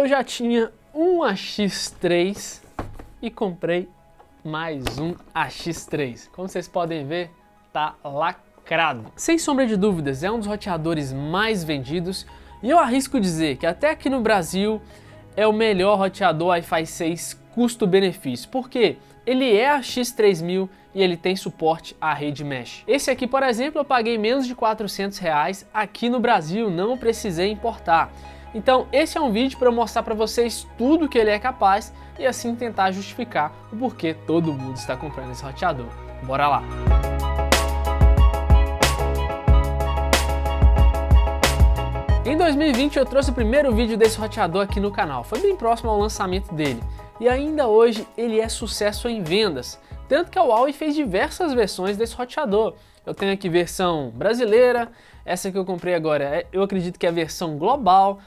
eu já tinha um AX3 e comprei mais um AX3. Como vocês podem ver, tá lacrado. Sem sombra de dúvidas, é um dos roteadores mais vendidos e eu arrisco dizer que até aqui no Brasil é o melhor roteador Wi-Fi 6 custo-benefício. Por quê? Ele é AX3000 e ele tem suporte à rede mesh. Esse aqui, por exemplo, eu paguei menos de R$400 aqui no Brasil, não precisei importar. Então esse é um vídeo para eu mostrar para vocês tudo que ele é capaz e assim tentar justificar o porquê todo mundo está comprando esse roteador. Bora lá! Em 2020 eu trouxe o primeiro vídeo desse roteador aqui no canal, foi bem próximo ao lançamento dele. E ainda hoje ele é sucesso em vendas, tanto que a Huawei fez diversas versões desse roteador. Eu tenho aqui versão brasileira, essa que eu comprei agora eu acredito que é a versão global,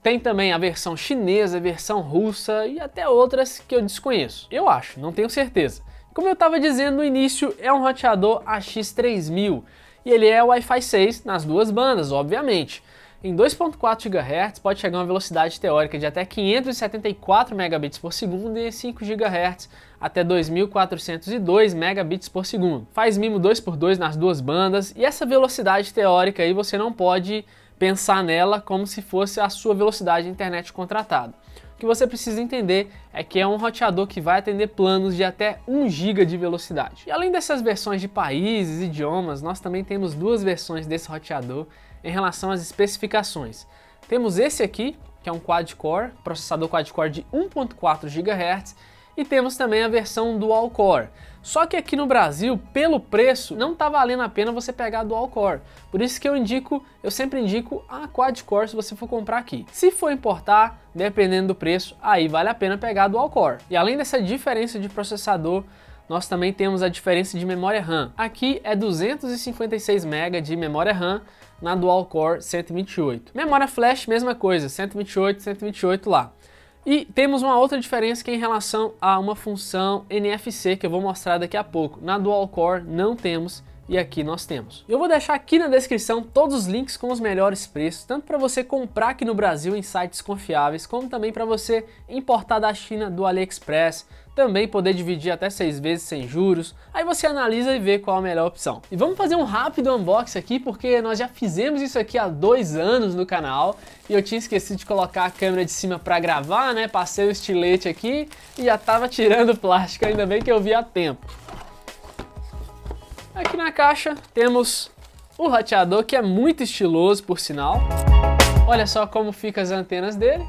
tem também a versão chinesa, a versão russa e até outras que eu desconheço. Eu acho, não tenho certeza. Como eu estava dizendo no início, é um roteador AX3000 e ele é Wi-Fi 6 nas duas bandas, obviamente. Em 2.4 GHz pode chegar a uma velocidade teórica de até 574 megabits por segundo e em 5 GHz até 2402 megabits por segundo. Faz MIMO 2x2 nas duas bandas e essa velocidade teórica aí você não pode pensar nela como se fosse a sua velocidade de internet contratada. O que você precisa entender é que é um roteador que vai atender planos de até 1 GB de velocidade. E além dessas versões de países e idiomas, nós também temos duas versões desse roteador em relação às especificações. Temos esse aqui, que é um quad-core, processador quad-core de 1.4 GHz, e temos também a versão dual-core. Só que aqui no Brasil, pelo preço, não está valendo a pena você pegar a dual-core. Por isso que eu sempre indico a quad-core se você for comprar aqui. Se for importar, dependendo do preço, aí vale a pena pegar a dual-core. E além dessa diferença de processador, nós também temos a diferença de memória RAM. Aqui é 256 MB de memória RAM, na dual-core 128. Memória flash, mesma coisa, 128 lá. E temos uma outra diferença que é em relação a uma função NFC que eu vou mostrar daqui a pouco. Na dual-core não temos e aqui nós temos. Eu vou deixar aqui na descrição todos os links com os melhores preços, tanto para você comprar aqui no Brasil em sites confiáveis, como também para você importar da China do AliExpress, também poder dividir até 6 vezes sem juros. Aí você analisa e vê qual a melhor opção. E vamos fazer um rápido unboxing aqui, porque nós já fizemos isso aqui há 2 anos no canal e eu tinha esquecido de colocar a câmera de cima para gravar, né? Passei o estilete aqui e já tava tirando o plástico, ainda bem que eu vi a tempo. Aqui na caixa temos o roteador, que é muito estiloso, por sinal. Olha só como ficam as antenas dele.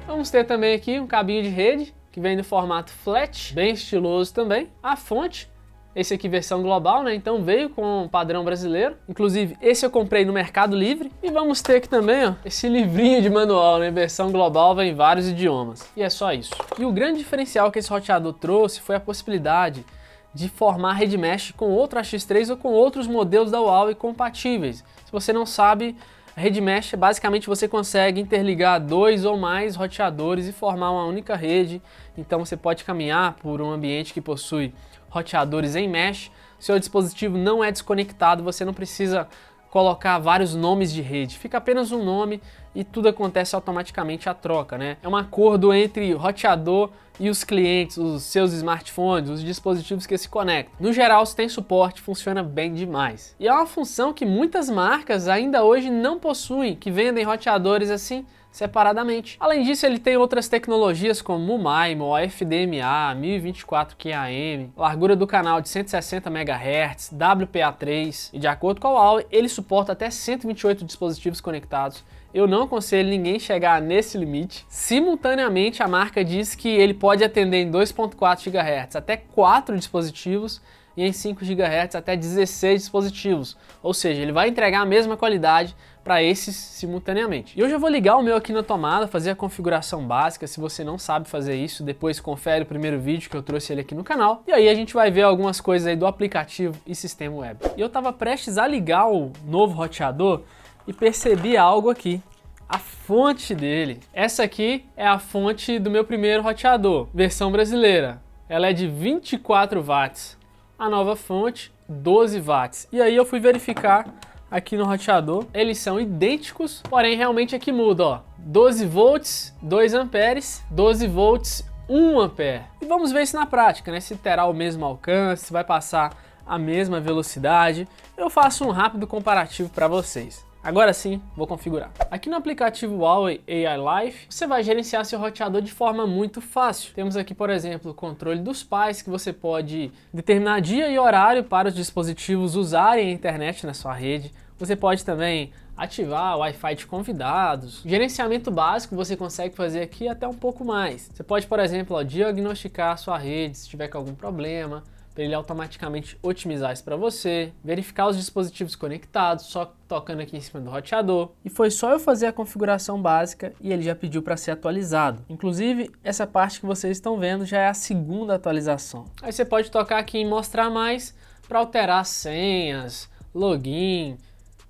Vamos ter também aqui um cabinho de rede, que vem no formato flat, bem estiloso também. A fonte, esse aqui versão global, né? Então veio com o padrão brasileiro. Inclusive, esse eu comprei no Mercado Livre. E vamos ter aqui também, ó, esse livrinho de manual, né? Versão global, vem em vários idiomas. E é só isso. E o grande diferencial que esse roteador trouxe foi a possibilidade de formar rede mesh com outro AX3 ou com outros modelos da Huawei compatíveis. Se você não sabe, a rede mesh, basicamente você consegue interligar 2 ou mais roteadores e formar uma única rede. Então você pode caminhar por um ambiente que possui roteadores em mesh. Seu dispositivo não é desconectado, você não precisa colocar vários nomes de rede, fica apenas um nome e tudo acontece automaticamente a troca, né? É um acordo entre o roteador e os clientes, os seus smartphones, os dispositivos que se conectam. No geral, se tem suporte, funciona bem demais. E é uma função que muitas marcas ainda hoje não possuem, que vendem roteadores assim separadamente. Além disso, ele tem outras tecnologias como o MIMO, FDMA, 1024 QAM, largura do canal de 160 MHz, WPA3 e de acordo com a Huawei, ele suporta até 128 dispositivos conectados. Eu não aconselho ninguém chegar nesse limite. Simultaneamente, a marca diz que ele pode atender em 2.4 GHz até 4 dispositivos e em 5 GHz até 16 dispositivos. Ou seja, ele vai entregar a mesma qualidade para esses simultaneamente. E eu já vou ligar o meu aqui na tomada, fazer a configuração básica. Se você não sabe fazer isso, depois confere o primeiro vídeo que eu trouxe ele aqui no canal. E aí a gente vai ver algumas coisas aí do aplicativo e sistema web. E eu estava prestes a ligar o novo roteador e percebi algo aqui. A fonte dele. Essa aqui é a fonte do meu primeiro roteador, versão brasileira. Ela é de 24 watts. A nova fonte, 12 watts. E aí eu fui verificar aqui no roteador, eles são idênticos, porém realmente aqui muda, ó, 12 volts, 2 amperes, 12 volts, 1 ampere. E vamos ver isso na prática, né? Se terá o mesmo alcance, se vai passar a mesma velocidade. Eu faço um rápido comparativo para vocês. Agora sim, vou configurar. Aqui no aplicativo Huawei AI Life, você vai gerenciar seu roteador de forma muito fácil. Temos aqui, por exemplo, o controle dos pais, que você pode determinar dia e horário para os dispositivos usarem a internet na sua rede. Você pode também ativar o Wi-Fi de convidados. Gerenciamento básico você consegue fazer aqui até um pouco mais. Você pode, por exemplo, diagnosticar a sua rede se tiver com algum problema, para ele automaticamente otimizar isso para você, verificar os dispositivos conectados, só tocando aqui em cima do roteador. E foi só eu fazer a configuração básica e ele já pediu para ser atualizado. Inclusive, essa parte que vocês estão vendo já é a segunda atualização. Aí você pode tocar aqui em mostrar mais para alterar senhas, login,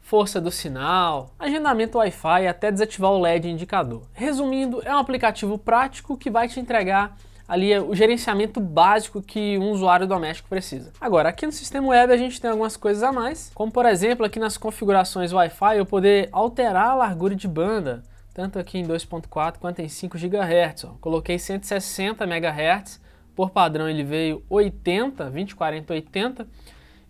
força do sinal, agendamento Wi-Fi e até desativar o LED indicador. Resumindo, é um aplicativo prático que vai te entregar ali o gerenciamento básico que um usuário doméstico precisa. Agora, aqui no sistema web a gente tem algumas coisas a mais, como por exemplo aqui nas configurações Wi-Fi eu poder alterar a largura de banda, tanto aqui em 2.4 quanto em 5 GHz. Ó. Coloquei 160 MHz, por padrão ele veio 80, 20, 40, 80,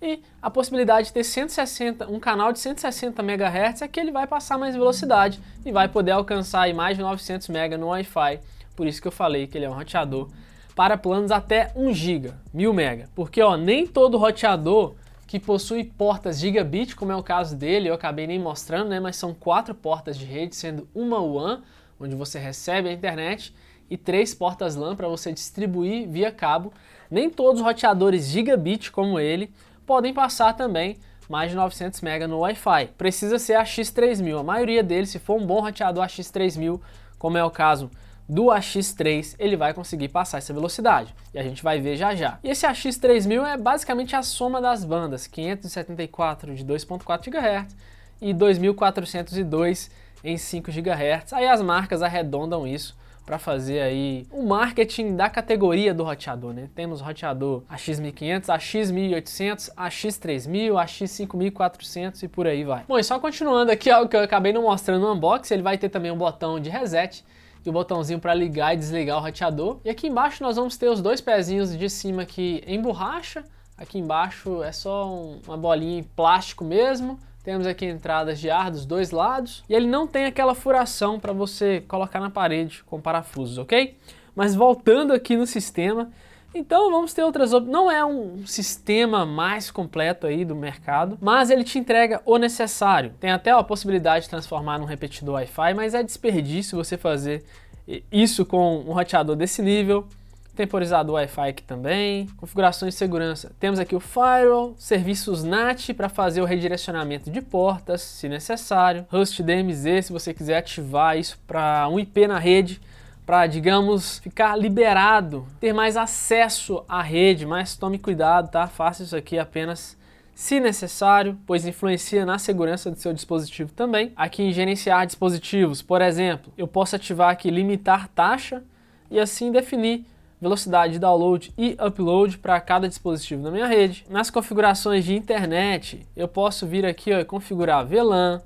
e a possibilidade de ter 160, um canal de 160 MHz é que ele vai passar mais velocidade e vai poder alcançar aí mais de 900 MB no Wi-Fi. Por isso que eu falei que ele é um roteador para planos até 1 GB, 1000 MB. Porque ó, nem todo roteador que possui portas gigabit, como é o caso dele, eu acabei nem mostrando, né, mas são 4 portas de rede, sendo uma WAN, onde você recebe a internet, e 3 portas LAN para você distribuir via cabo. Nem todos os roteadores gigabit como ele podem passar também mais de 900 MB no Wi-Fi. Precisa ser a X3000. A maioria deles, se for um bom roteador X3000, como é o caso do AX3, ele vai conseguir passar essa velocidade. E a gente vai ver já já. E esse AX3000 é basicamente a soma das bandas 574 de 2.4 GHz e 2402 em 5 GHz. Aí as marcas arredondam isso para fazer aí o marketing da categoria do roteador, né? Temos o roteador AX1500, AX1800, AX3000, AX5400 e por aí vai. Bom, e só continuando aqui algo que eu acabei não mostrando no unboxing, ele vai ter também um botão de reset e o botãozinho para ligar e desligar o roteador. E aqui embaixo nós vamos ter os 2 pezinhos de cima aqui em borracha. Aqui embaixo é só uma bolinha em plástico mesmo. Temos aqui entradas de ar dos 2 lados. E ele não tem aquela furação para você colocar na parede com parafusos, ok? Mas voltando aqui no sistema, então vamos ter outras opções. Não é um sistema mais completo aí do mercado, mas ele te entrega o necessário. Tem até a possibilidade de transformar num repetidor Wi-Fi, mas é desperdício você fazer isso com um roteador desse nível. Temporizador Wi-Fi aqui também, configurações de segurança. Temos aqui o Firewall, serviços NAT para fazer o redirecionamento de portas, se necessário. Host DMZ, se você quiser ativar isso para um IP na rede, para, digamos, ficar liberado, ter mais acesso à rede, mas tome cuidado, tá? Faça isso aqui apenas se necessário, pois influencia na segurança do seu dispositivo também. Aqui em gerenciar dispositivos, por exemplo, eu posso ativar aqui limitar taxa e assim definir velocidade de download e upload para cada dispositivo da minha rede. Nas configurações de internet, eu posso vir aqui e configurar VLAN,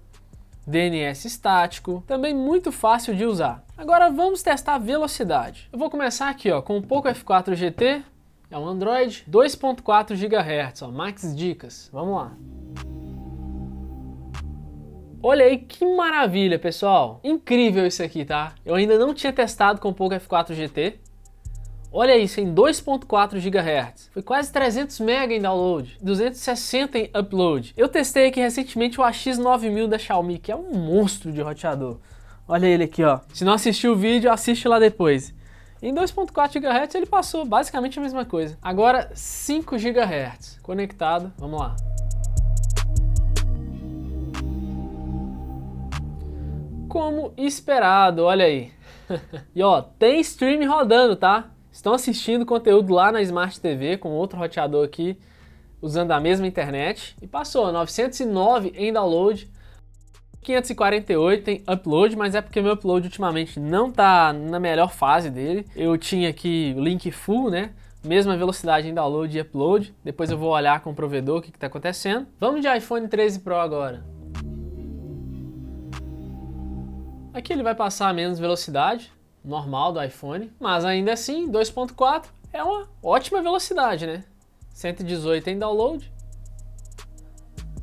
DNS estático, também muito fácil de usar. Agora vamos testar a velocidade. Eu vou começar aqui com o Poco F4 GT, é um Android, 2.4 GHz, max dicas, vamos lá. Olha aí que maravilha, pessoal, incrível isso aqui, tá? Eu ainda não tinha testado com o Poco F4 GT. Olha isso, em 2.4 GHz. Foi quase 300 MB em download, 260 em upload. Eu testei aqui recentemente o AX9000 da Xiaomi, que é um monstro de roteador. Olha ele aqui, ó. Se não assistiu o vídeo, assiste lá depois. Em 2.4 GHz ele passou basicamente a mesma coisa. Agora 5 GHz conectado, vamos lá. Como esperado, olha aí. E ó, tem stream rodando, tá? Estão assistindo conteúdo lá na Smart TV com outro roteador aqui, usando a mesma internet. E passou 909 em download, 548 em upload, mas é porque meu upload ultimamente não tá na melhor fase dele. Eu tinha aqui o link full, né? Mesma velocidade em download e upload. Depois eu vou olhar com o provedor o que tá acontecendo. Vamos de iPhone 13 Pro agora. Aqui ele vai passar a menos velocidade, normal do iPhone, mas ainda assim 2.4 é uma ótima velocidade, né? 118 em download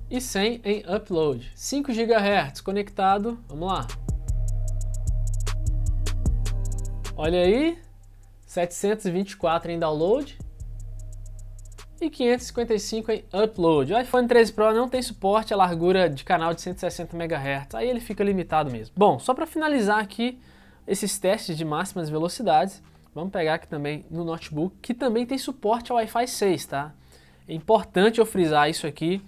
e 100 em upload. 5 GHz conectado, vamos lá. Olha aí, 724 em download e 555 em upload. O iPhone 13 Pro não tem suporte à largura de canal de 160 MHz, aí ele fica limitado mesmo. Bom, só para finalizar aqui esses testes de máximas velocidades, vamos pegar aqui também no notebook, que também tem suporte ao Wi-Fi 6, tá? É importante eu frisar isso aqui,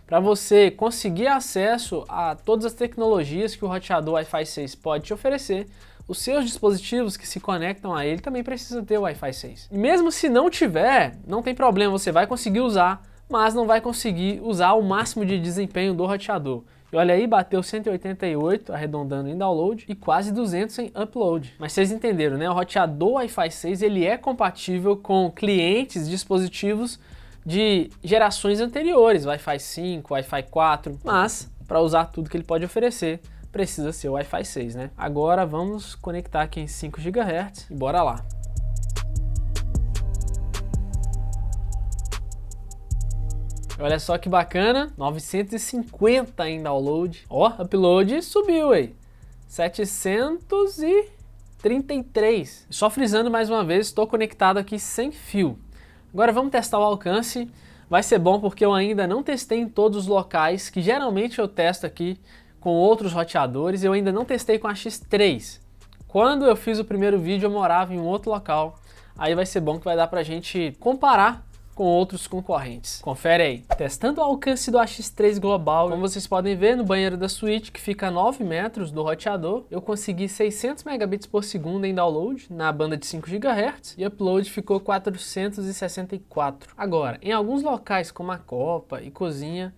para você conseguir acesso a todas as tecnologias que o roteador Wi-Fi 6 pode te oferecer. Os seus dispositivos que se conectam a ele também precisam ter o Wi-Fi 6. E mesmo se não tiver, não tem problema, você vai conseguir usar, mas não vai conseguir usar o máximo de desempenho do roteador. E olha aí, bateu 188, arredondando em download, e quase 200 em upload. Mas vocês entenderam, né? O roteador Wi-Fi 6 ele é compatível com clientes, dispositivos de gerações anteriores, Wi-Fi 5, Wi-Fi 4, mas para usar tudo que ele pode oferecer, precisa ser o Wi-Fi 6, né? Agora vamos conectar aqui em 5 GHz e bora lá. Olha só que bacana, 950 em download. Ó, upload subiu aí, 733. Só frisando mais uma vez, estou conectado aqui sem fio. Agora vamos testar o alcance. Vai ser bom porque eu ainda não testei em todos os locais, que geralmente eu testo aqui com outros roteadores. Eu ainda não testei com a X3. Quando eu fiz o primeiro vídeo eu morava em um outro local. Aí vai ser bom que vai dar pra gente comparar com outros concorrentes. Confere aí. Testando o alcance do AX3 global, como vocês podem ver no banheiro da suíte, que fica a 9 metros do roteador, eu consegui 600 megabits por segundo em download na banda de 5 GHz e upload ficou 464. Agora, em alguns locais como a copa e cozinha,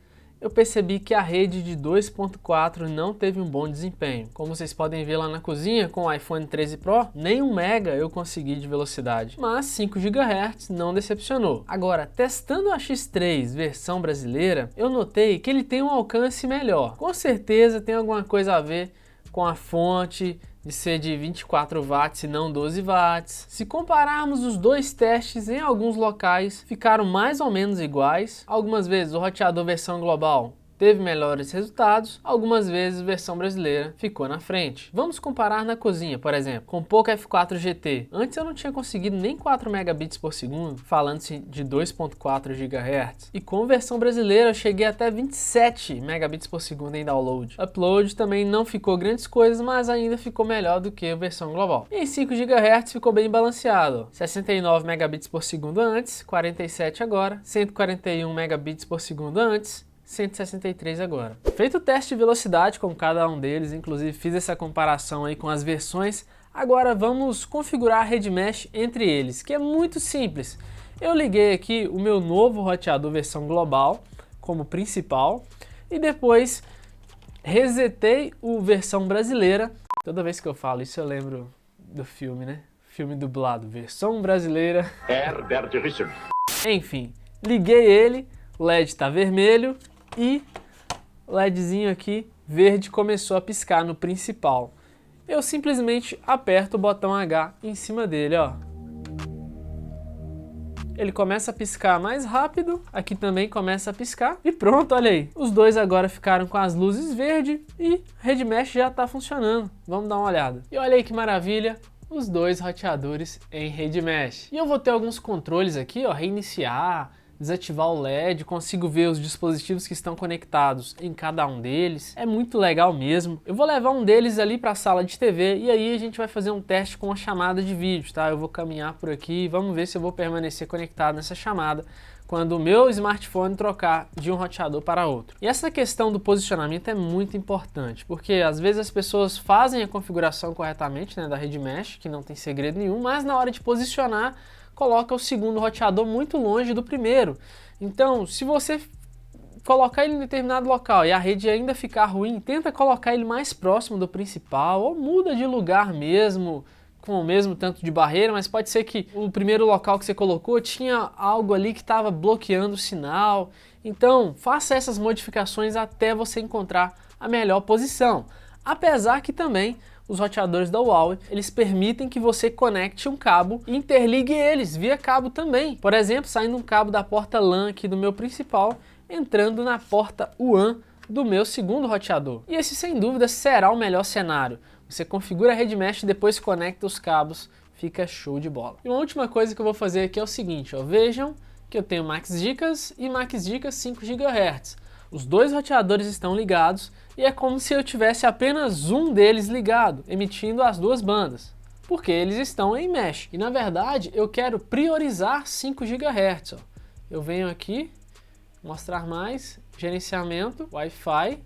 eu percebi que a rede de 2.4 não teve um bom desempenho. Como vocês podem ver lá na cozinha, com o iPhone 13 Pro, nem 1 mega eu consegui de velocidade, mas 5 GHz não decepcionou. Agora, testando a X3 versão brasileira, eu notei que ele tem um alcance melhor. Com certeza tem alguma coisa a ver com a fonte, de ser de 24 watts e não 12 watts. Se compararmos os dois testes, em alguns locais ficaram mais ou menos iguais. Algumas vezes o roteador versão global teve melhores resultados, algumas vezes a versão brasileira ficou na frente. Vamos comparar na cozinha, por exemplo, com o Poco F4 GT. Antes eu não tinha conseguido nem 4 megabits por segundo, falando-se de 2.4 GHz. E com a versão brasileira eu cheguei até 27 megabits por segundo em download. Upload também não ficou grandes coisas, mas ainda ficou melhor do que a versão global. E em 5 GHz ficou bem balanceado. 69 megabits por segundo antes, 47 agora, 141 megabits por segundo antes, 163 agora. Feito o teste de velocidade com cada um deles, inclusive fiz essa comparação aí com as versões, agora vamos configurar a rede mesh entre eles, que é muito simples. Eu liguei aqui o meu novo roteador versão global como principal e depois resetei o versão brasileira. Toda vez que eu falo isso eu lembro do filme, né? Filme dublado, versão brasileira. Herbert Richard. Enfim, liguei ele, o LED está vermelho e o LEDzinho aqui verde começou a piscar no principal. Eu simplesmente aperto o botão H em cima dele, ó. Ele começa a piscar mais rápido, aqui também começa a piscar e pronto, olha aí. Os dois agora ficaram com as luzes verde e a rede mesh já está funcionando. Vamos dar uma olhada. E olha aí que maravilha, os dois roteadores em rede mesh. E eu vou ter alguns controles aqui, ó, reiniciar, desativar o LED, consigo ver os dispositivos que estão conectados em cada um deles. É muito legal mesmo. Eu vou levar um deles ali para a sala de TV e aí a gente vai fazer um teste com a chamada de vídeo, tá? Eu vou caminhar por aqui e vamos ver se eu vou permanecer conectado nessa chamada quando o meu smartphone trocar de um roteador para outro. E essa questão do posicionamento é muito importante, porque às vezes as pessoas fazem a configuração corretamente, né, da rede mesh, que não tem segredo nenhum, mas na hora de posicionar coloca o segundo roteador muito longe do primeiro. Então, se você colocar ele em determinado local e a rede ainda ficar ruim, tenta colocar ele mais próximo do principal ou muda de lugar mesmo, com o mesmo tanto de barreira, mas pode ser que o primeiro local que você colocou tinha algo ali que estava bloqueando o sinal. Então, faça essas modificações até você encontrar a melhor posição. Apesar que também os roteadores da Huawei, eles permitem que você conecte um cabo e interligue eles via cabo também. Por exemplo, saindo um cabo da porta LAN aqui do meu principal, entrando na porta WAN do meu segundo roteador. E esse sem dúvida será o melhor cenário. Você configura a rede mesh e depois conecta os cabos, fica show de bola. E uma última coisa que eu vou fazer aqui é o seguinte, ó, vejam que eu tenho Max Dicas e Max Dicas 5 GHz. Os dois roteadores estão ligados e é como se eu tivesse apenas um deles ligado, emitindo as duas bandas, porque eles estão em mesh. E na verdade eu quero priorizar 5 GHz. Ó. Eu venho aqui, mostrar mais, gerenciamento, Wi-Fi,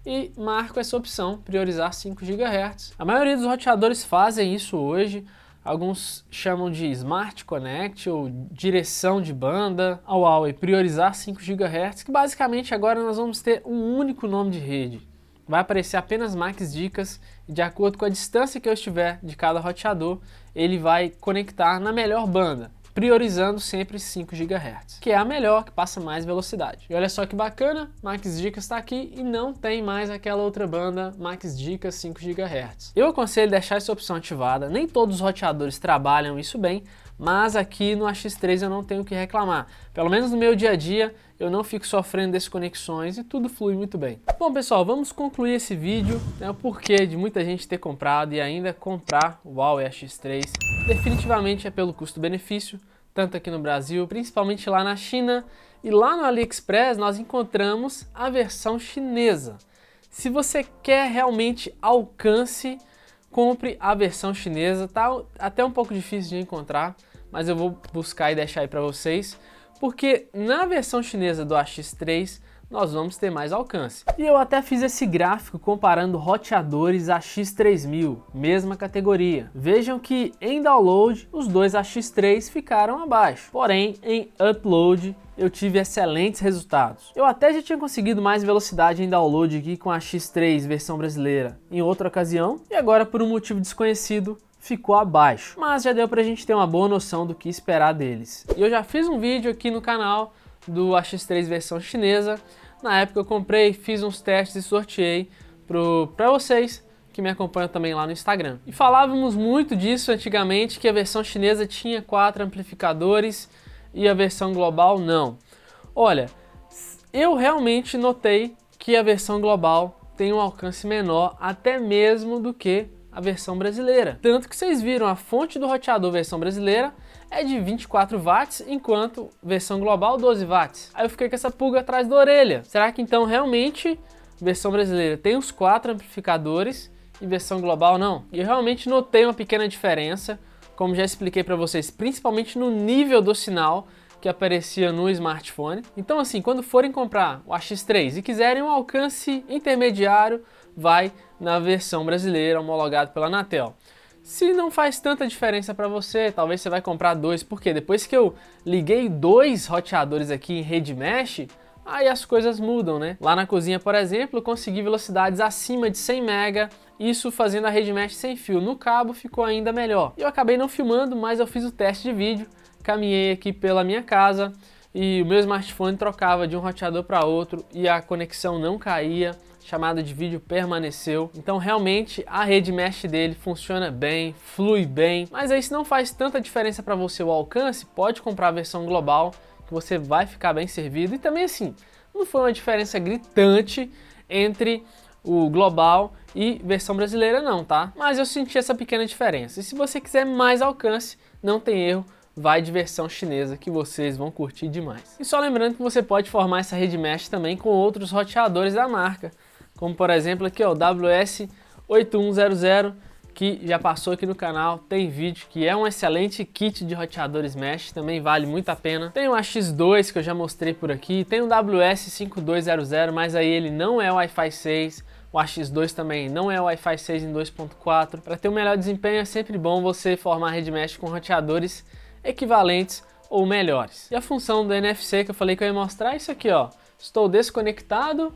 e marco essa opção, priorizar 5 GHz. A maioria dos roteadores fazem isso hoje, alguns chamam de Smart Connect ou direção de banda. A Huawei priorizar 5 GHz, que basicamente agora nós vamos ter um único nome de rede. Vai aparecer apenas Max Dicas e de acordo com a distância que eu estiver de cada roteador, ele vai conectar na melhor banda, priorizando sempre 5 GHz, que é a melhor, que passa mais velocidade. E olha só que bacana, Max Dicas está aqui e não tem mais aquela outra banda Max Dicas 5 GHz. Eu aconselho deixar essa opção ativada, nem todos os roteadores trabalham isso bem, mas aqui no AX3 eu não tenho o que reclamar. Pelo menos no meu dia a dia eu não fico sofrendo desconexões e tudo flui muito bem. Bom pessoal, vamos concluir esse vídeo, né, o porquê de muita gente ter comprado e ainda comprar o Huawei AX3. Definitivamente é pelo custo-benefício, tanto aqui no Brasil, principalmente lá na China, e lá no AliExpress nós encontramos a versão chinesa. Se você quer realmente alcance, compre a versão chinesa, tá até um pouco difícil de encontrar, mas eu vou buscar e deixar aí para vocês, porque na versão chinesa do AX3 nós vamos ter mais alcance. E eu até fiz esse gráfico comparando roteadores AX3000, mesma categoria. Vejam que em download os dois AX3 ficaram abaixo, porém em upload eu tive excelentes resultados. Eu até já tinha conseguido mais velocidade em download aqui com a AX3 versão brasileira em outra ocasião, e agora por um motivo desconhecido ficou abaixo, mas já deu pra gente ter uma boa noção do que esperar deles. E eu já fiz um vídeo aqui no canal do AX3 versão chinesa. Na época eu comprei, fiz uns testes e sorteei para vocês que me acompanham também lá no Instagram. E falávamos muito disso antigamente, que a versão chinesa tinha 4 amplificadores e a versão global não. Olha, eu realmente notei que a versão global tem um alcance menor até mesmo do que a versão brasileira. Tanto que vocês viram, a fonte do roteador versão brasileira é de 24 watts, enquanto versão global 12 watts. Aí eu fiquei com essa pulga atrás da orelha. Será que então realmente versão brasileira tem os 4 amplificadores e versão global não? E eu realmente notei uma pequena diferença, como já expliquei para vocês, principalmente no nível do sinal que aparecia no smartphone. Então assim, quando forem comprar o AX3 e quiserem um alcance intermediário, vai na versão brasileira homologado pela Anatel. Se não faz tanta diferença para você, talvez você vai comprar dois, porque depois que eu liguei 2 roteadores aqui em rede mesh, aí as coisas mudam, né? Lá na cozinha, por exemplo, eu consegui velocidades acima de 100 MB, isso fazendo a rede mesh sem fio. No cabo ficou ainda melhor. Eu acabei não filmando, mas eu fiz o teste de vídeo, caminhei aqui pela minha casa e o meu smartphone trocava de um roteador para outro e a conexão não caía. Chamada de vídeo permaneceu, então realmente a rede mesh dele funciona bem, flui bem, mas aí se não faz tanta diferença para você o alcance, pode comprar a versão global que você vai ficar bem servido. E também assim, não foi uma diferença gritante entre o global e versão brasileira não, tá? Mas eu senti essa pequena diferença, e se você quiser mais alcance, não tem erro, vai de versão chinesa que vocês vão curtir demais. E só lembrando que você pode formar essa rede mesh também com outros roteadores da marca, como por exemplo aqui ó, o WS8100, que já passou aqui no canal, tem vídeo, que é um excelente kit de roteadores mesh, também vale muito a pena. Tem o AX2 que eu já mostrei por aqui, tem o WS5200, mas aí ele não é o Wi-Fi 6, o AX2 também não é o Wi-Fi 6 em 2.4. Para ter um melhor desempenho é sempre bom você formar rede mesh com roteadores equivalentes ou melhores. E a função do NFC que eu falei que eu ia mostrar é isso aqui ó, estou desconectado,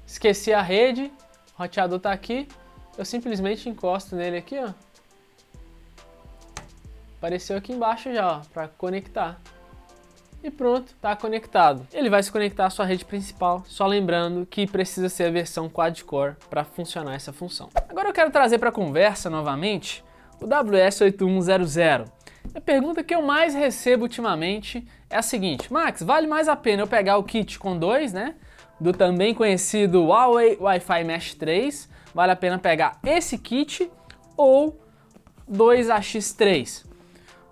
esqueci a rede, o roteador está aqui, eu simplesmente encosto nele aqui, ó. Apareceu aqui embaixo já, ó, para conectar. e pronto, está conectado. Ele vai se conectar à sua rede principal, só lembrando que precisa ser a versão quad-core para funcionar essa função. Agora eu quero trazer para a conversa novamente o WS8100. A pergunta que eu mais recebo ultimamente é a seguinte: Max, vale mais a pena eu pegar o kit com 2, né, do também conhecido Huawei Wi-Fi Mesh 3, vale a pena pegar esse kit ou 2AX3?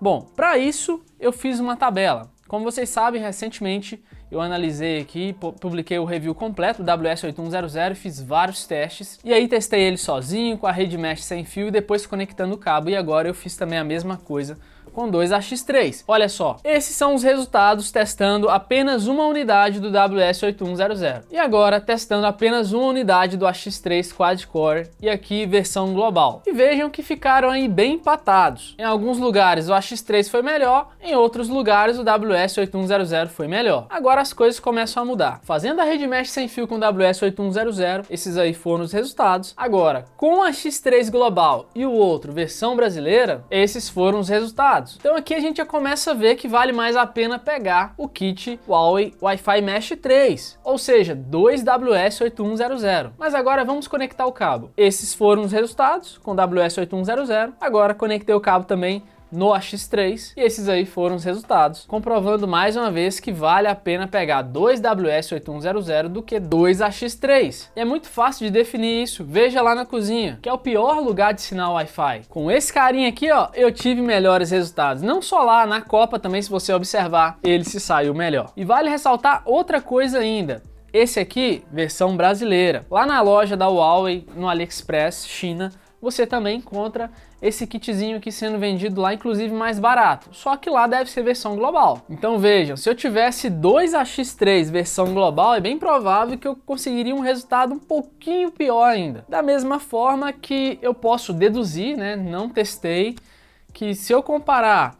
Bom, para isso eu fiz uma tabela. Como vocês sabem, recentemente eu analisei aqui, publiquei o review completo do WS8100 e fiz vários testes. E aí testei ele sozinho, com a rede mesh sem fio e depois conectando o cabo. E agora eu fiz também a mesma coisa com 2AX3. Olha só, esses são os resultados testando apenas uma unidade do WS8100. E agora testando apenas uma unidade do AX3 quad-core e aqui versão global. E vejam que ficaram aí bem empatados. Em alguns lugares o AX3 foi melhor, em outros lugares o WS8100 foi melhor. Agora as coisas começam a mudar. Fazendo a rede mesh sem fio com o WS8100, esses aí foram os resultados. Agora, com o AX3 global e o outro versão brasileira, esses foram os resultados. Então aqui a gente já começa a ver que vale mais a pena pegar o kit Huawei Wi-Fi Mesh 3, ou seja, 2 WS8100. Mas agora vamos conectar o cabo. Esses foram os resultados com WS8100. Agora conectei o cabo também no AX3 e esses aí foram os resultados, comprovando mais uma vez que vale a pena pegar 2 WS8100 do que 2 AX3. E é muito fácil de definir isso, veja lá na cozinha, que é o pior lugar de sinal Wi-Fi. Com esse carinha aqui, ó, eu tive melhores resultados, não só lá, na Copa também, se você observar, ele se saiu melhor. E vale ressaltar outra coisa ainda. Esse aqui, versão brasileira. Lá na loja da Huawei, no AliExpress, China, você também encontra esse kitzinho aqui sendo vendido lá, inclusive mais barato. Só que lá deve ser versão global. Então vejam, se eu tivesse 2 AX3 versão global, é bem provável que eu conseguiria um resultado um pouquinho pior ainda. Da mesma forma que eu posso deduzir, né, não testei, que se eu comparar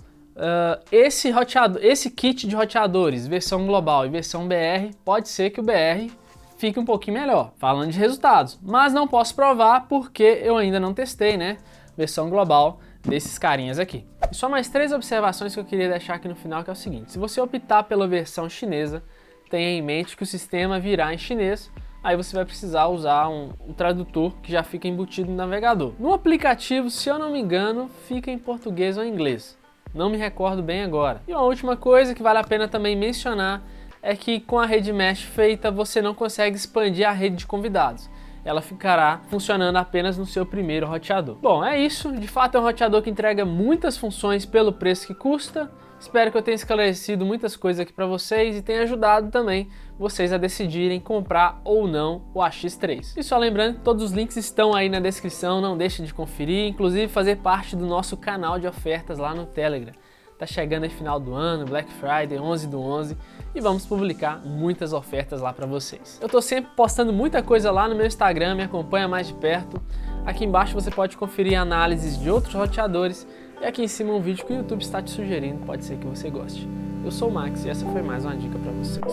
esse kit de roteadores, versão global e versão BR, pode ser que o BR fique um pouquinho melhor, falando de resultados. Mas não posso provar porque eu ainda não testei, né, versão global desses carinhas aqui. E só mais 3 observações que eu queria deixar aqui no final, que é o seguinte: se você optar pela versão chinesa, tenha em mente que o sistema virá em chinês, aí você vai precisar usar um tradutor que já fica embutido no navegador. No aplicativo, se eu não me engano, fica em português ou em inglês. Não me recordo bem agora. E uma última coisa que vale a pena também mencionar é que com a rede mesh feita você não consegue expandir a rede de convidados. Ela ficará funcionando apenas no seu primeiro roteador. Bom, é isso. De fato é um roteador que entrega muitas funções pelo preço que custa. Espero que eu tenha esclarecido muitas coisas aqui para vocês e tenha ajudado também vocês a decidirem comprar ou não o AX3. E só lembrando que todos os links estão aí na descrição, não deixe de conferir, inclusive fazer parte do nosso canal de ofertas lá no Telegram. Tá chegando aí final do ano, Black Friday, 11/11, e vamos publicar muitas ofertas lá para vocês. Eu tô sempre postando muita coisa lá no meu Instagram, me acompanha mais de perto. Aqui embaixo você pode conferir análises de outros roteadores e aqui em cima um vídeo que o YouTube está te sugerindo, pode ser que você goste. Eu sou o Max e essa foi mais uma dica para vocês.